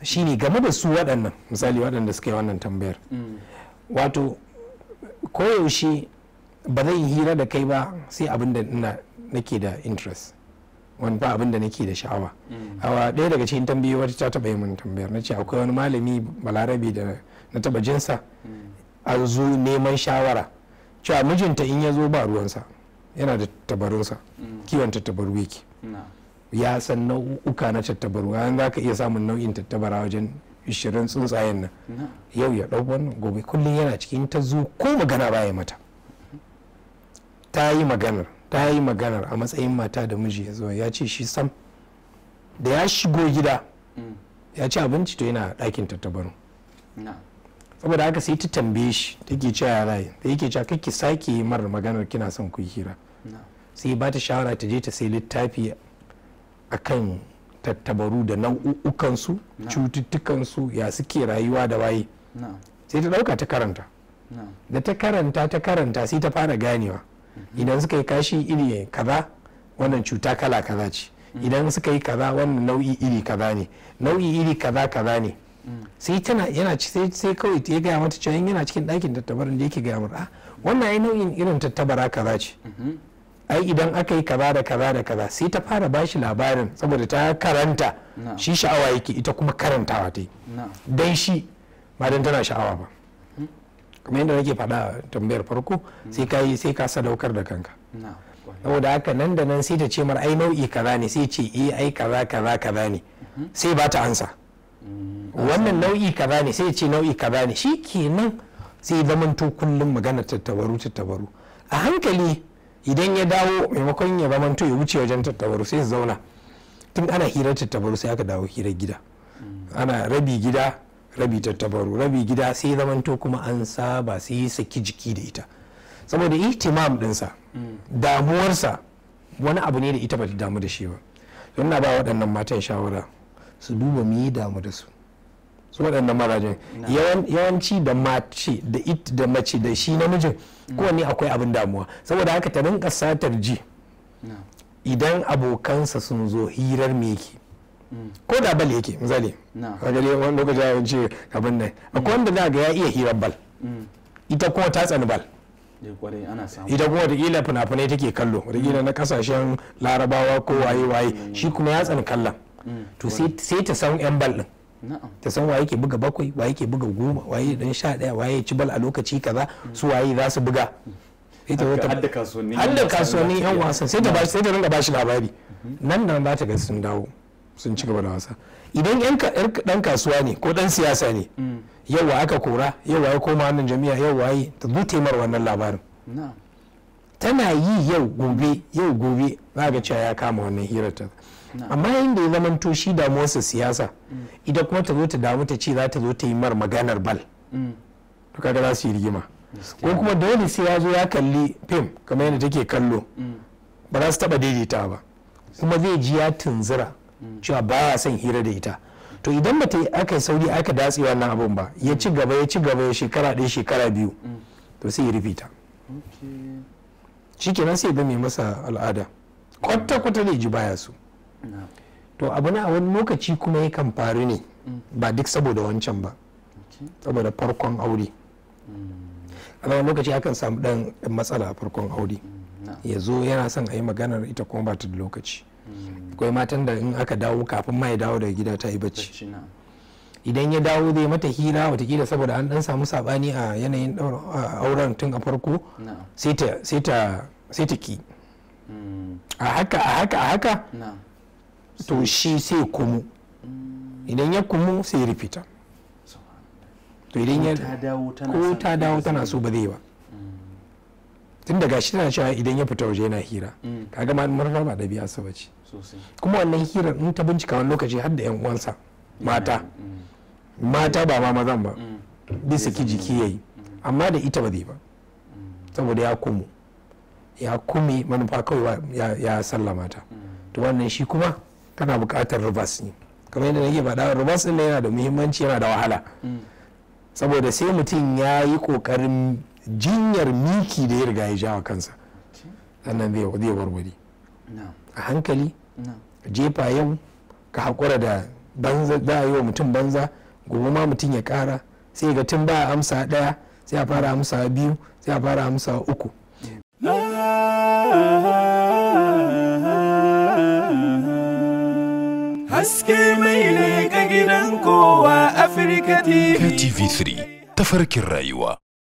shine game da su waɗannan misali waɗanda suka yi wannan tambayar wato koyaushe ba zan yi hira da kai ba sai abin da nake da interest wani ba abin da nake da sha'awa a ɗaya daga cikin tambayoyi wata ta taɓa yi min tambayar na ce akwai wani malami balarabe da na taɓa jinsa an zo neman shawara cewa mijinta in ya zo ba ruwansa yana da tattabarunsa kiwon tattabaru yake ya san nau'uka na tattabaru an za ka iya samun nau'in tattabara wajen 20 tsuntsayen nan yau ya ɗau wannan gobe kullum yana cikin ta zo ko magana baya mata ta yi maganar a matsayin mata da miji ya zo ya ce shi sam da ya shigo gida ya ci abinci to yana ɗakin tattabaru saboda haka sai ta tambaye shi take cewa ya rayu da yake cewa kake sake yi mara maganar kina son ku yi hira sai ba ta shawara ta je ta sai littafi akan tattabaru da nau'ukansu cututtukansu ya suke rayuwa da waye sai ta dauka ta karanta da ta karanta sai ta fara ganewa idan suka yi kashi iri kaza wannan cuta kala kaza ce idan suka yi kaza wannan nau'i iri kaza ne nau'i iri kaza ne sai tana yana sai kawai ya gaya mata cewa yana cikin ɗakin tattabarin da yake gaya mata wannan ai nau'in irin tattabara kaza ce ai idan aka yi kaza da kaza sai ta fara bashi labarin saboda ta karanta shi sha'awa yake ita kuma karantawa ta yi dan shi ba dan tana sha'awa ba kamar yadda nake faɗa tambayar farko sai ka sadaukar da kanka saboda haka nan da nan sai ta ce mar ai nau'i kaza ne sai ce ai kaza ne sai ba ta ansa wannan nau'i kaza ne sai ce nau'i kaza ne shi kenan sai zamanto kullum magana tattabaru a hankali idan ya dawo maimakon ya zamanto ya wuce wajen tattabaru sai su zauna tun ana hirar tattabaru sai aka dawo hirar gida ana rabi gida rabi tattabaru rabi gida sai zamanto kuma an saba sai ya saki jiki da ita saboda ihtimam dinsa damuwarsa wani abu ne da ita ba ta damu da shi ba don na ba waɗannan matan shawara su duba mu yi damu da su waɗannan mazajen yawanci da mace da mace da shi namijin kowanne akwai abin damuwa saboda haka ta rinka satar ji idan abokansa sun zo hirar me yake ko da bal yake misali kagale wani lokaci ya ce abin nan akwai wanda za ga ya iya hirar bal ita kuma ta tsani bal ita kuma wataƙila fina-finai take kallo wataƙila na kasashen larabawa ko waye shi kuma ya tsani kallon to sai ta san yan bal din ta san waye ke buga 7 waye ke buga 10 waye dan 11 waye ci bal a lokaci kaza su waye za su buga hadda kasuwanni yan wasan sai ta ringa bashi labari nan da za ta ga sun dawo sun ci gaba da wasa idan yan dan kasuwa ne ko dan siyasa ne yau aka kora yau waye koma wannan jami'a yau waye ta zo mar wannan labarin tana yi yau gobe za ga cewa ya kama wannan hirar ta amma yayin da ya zamanto shi damuwarsa siyasa ita kuma ta zo ta damu ta ce za ta zo ta yi mar maganar bal to kaga za su yi rigima ko kuma dole sai ya zo ya kalli fim kamar yadda take kallo ba za su taba daidaita ba kuma zai ji ya tunzura cewa ba ya son hira da ita to idan ba ta yi aka sauri aka datse wannan abun ba ya ci gaba ya shekara 1 shekara 2 to sai ya rufe ta shikenan sai ya mai masa al'ada kwata-kwata zai ji baya su to abu na a wani lokaci kuma yakan faru ne ba duk saboda wancan ba saboda farkon aure a wani lokaci akan samu dan matsala a farkon aure ya zo yana son a yi maganar ita kuma ba ta da lokaci akwai matan da in aka dawo kafin ma ya dawo daga gida ta yi bacci idan ya dawo zai mata hira watakila saboda an dan samu sabani a yanayin auren tun a farko sai ta ki a haka to shi sai kumu idan ya kumu sai ya rufita to idan ya ko ta dawo tana so ba zai ba tun daga shi tana cewa idan ya fita waje yana hira kaga ma murna ba da biya sa bace kuma wannan hirar in ta bincika wani lokaci har da yan uwansa mata ba ma mazan ba bisa ki jiki yayi amma da ita ba zai ba saboda ya kume manufa kawai ya sallama ta to wannan shi kuma tana buƙatar ribas ne kamar yadda nake faɗa ribas ɗin yana da muhimmanci yana da wahala saboda sai mutum ya yi ƙoƙarin jinyar miki da ya riga ya jawa kansa sannan zai warware a hankali jefa yau ka haƙura da banza, za a yi wa mutum banza, gobe ma mutum ya kara, sai ga tun ba amsa daya sai a fara amsa biyu, sai a fara amsa uku. haske mai ne ga gidan kowa Afirka TV. TV3 tafarkin rayuwa.